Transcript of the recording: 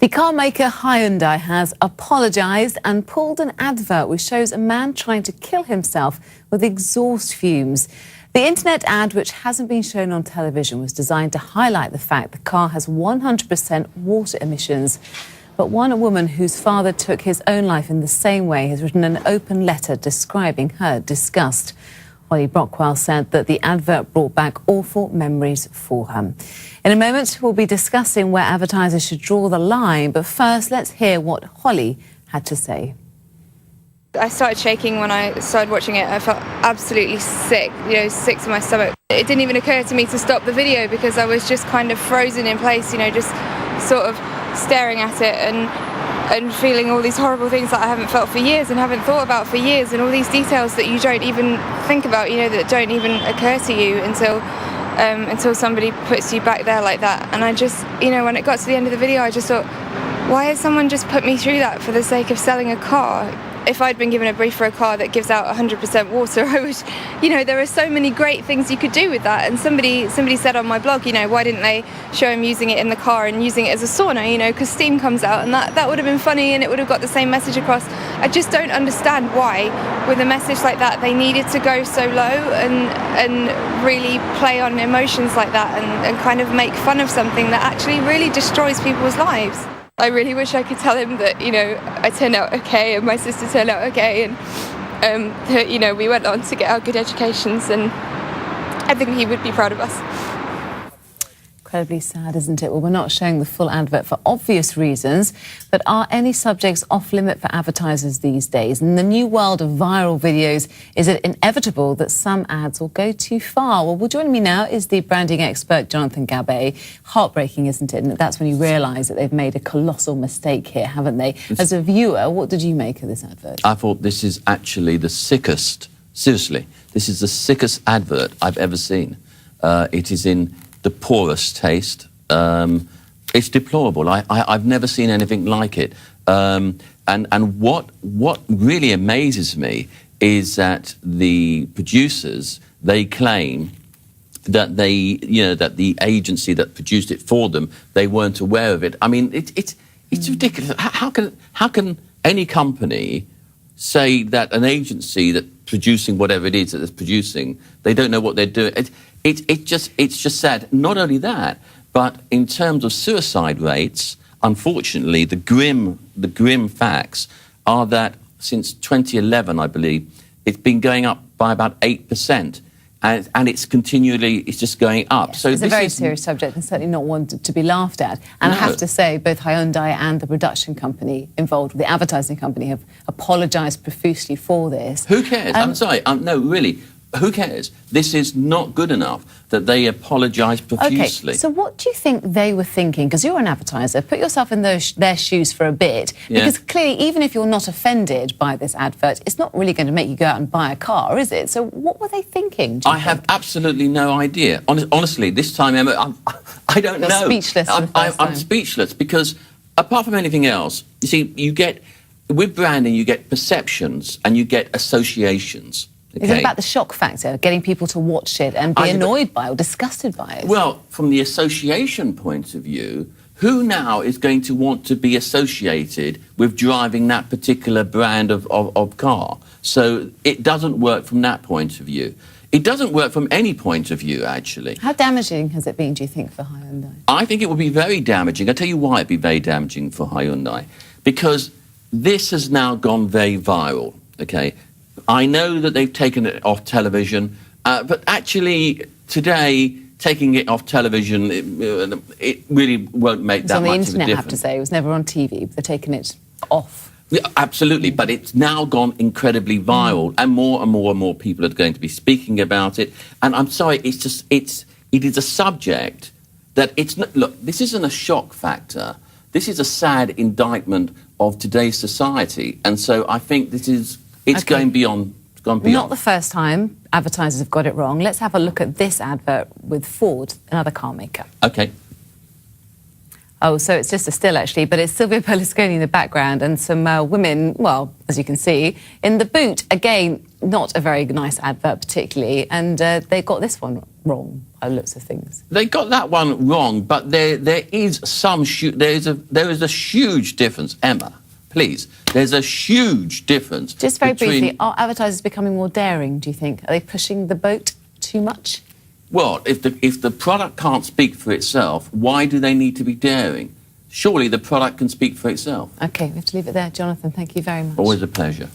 The car maker Hyundai has apologised and pulled an advert which shows a man trying to kill himself with exhaust fumes. The internet ad, which hasn't been shown on television, was designed to highlight the fact the car has 100% water emissions. But one woman whose father took his own life in the same way has written an open letter describing her disgust. Holly Brockwell said that the advert brought back awful memories for her. In a moment, we'll be discussing where advertisers should draw the line. But first, let's hear what Holly had to say. I started shaking when I started watching it. I felt absolutely sick, sick to my stomach. It didn't even occur to me to stop the video because I was just kind of frozen in place, just sort of staring at it and feeling all these horrible things that I haven't felt for years and haven't thought about for years, and all these details that you don't even think about, that don't even occur to you until somebody puts you back there like that. And I just, when it got to the end of the video, I just thought, why has someone just put me through that for the sake of selling a car? If I'd been given a brief for a car that gives out 100% water, I would, there are so many great things you could do with that. And somebody said on my blog, why didn't they show him using it in the car and using it as a sauna, because steam comes out, and that would have been funny and it would have got the same message across. I just don't understand why, with a message like that, they needed to go so low and really play on emotions like that and kind of make fun of something that actually really destroys people's lives. I really wish I could tell him that, I turned out okay and my sister turned out okay, and that, we went on to get our good educations, and I think he would be proud of us. Incredibly sad, isn't it? Well, we're not showing the full advert for obvious reasons, but are any subjects off limit for advertisers these days? In the new world of viral videos, is it inevitable that some ads will go too far? Well, joining me now is the branding expert, Jonathan Gabay. Heartbreaking, isn't it? And that's when you realise that they've made a colossal mistake here, haven't they? As a viewer, what did you make of this advert? I thought this is actually the sickest, seriously, this is the sickest advert I've ever seen. It is in the poorest taste. It's deplorable. I've never seen anything like it. And what really amazes me is that the producers, they claim that that the agency that produced it for them, they weren't aware of it. I mean, it's ridiculous. How can any company say that an agency that's producing whatever it is that it's producing, they don't know what they're doing? It's just sad. Not only that, but in terms of suicide rates, unfortunately, the grim facts are that since 2011, I believe, it's been going up by about 8%, and it's just going up. Yes, so it's a very serious subject and certainly not one to be laughed at. And no. I have to say, both Hyundai and the production company involved, the advertising company, have apologised profusely for this. Who cares? I'm sorry. No, really. Who cares? This is not good enough that they apologise profusely. OK, so what do you think they were thinking? Because you're an advertiser. Put yourself in their shoes for a bit. Because clearly, even if you're not offended by this advert, it's not really going to make you go out and buy a car, is it? So what were they thinking, do you think? Have absolutely no idea. Honestly, this time, Emma, I don't know. You're speechless. I'm speechless because, apart from anything else, you see, with branding, you get perceptions and you get associations. Okay. Is it about the shock factor, getting people to watch it and be annoyed by it or disgusted by it? Well, from the association point of view, who now is going to want to be associated with driving that particular brand of car? So it doesn't work from that point of view. It doesn't work from any point of view, actually. How damaging has it been, do you think, for Hyundai? I think it would be very damaging. I'll tell you why it'd be very damaging for Hyundai. Because this has now gone very viral, OK? I know that they've taken it off television, but actually today, taking it off television, it really won't make that much of a difference. It's on the internet, I have to say. It was never on TV. But they're taking it off. Yeah, absolutely, but it's now gone incredibly viral, and more people are going to be speaking about it. And I'm sorry, it is a subject that it's not. Look, this isn't a shock factor. This is a sad indictment of today's society, and so I think this is. It's going beyond. Not the first time advertisers have got it wrong. Let's have a look at this advert with Ford, another car maker. OK. Oh, so it's just a still, actually, but it's Silvio Berlusconi in the background and some women, well, as you can see, in the boot. Again, not a very nice advert particularly, and they got this one wrong by the looks of things. They got that one wrong, but there is a huge difference, Emma. Please, there's a huge difference. Just very briefly, are advertisers becoming more daring, do you think? Are they pushing the boat too much? Well, if the product can't speak for itself, why do they need to be daring? Surely the product can speak for itself. OK, we have to leave it there. Jonathan, thank you very much. Always a pleasure.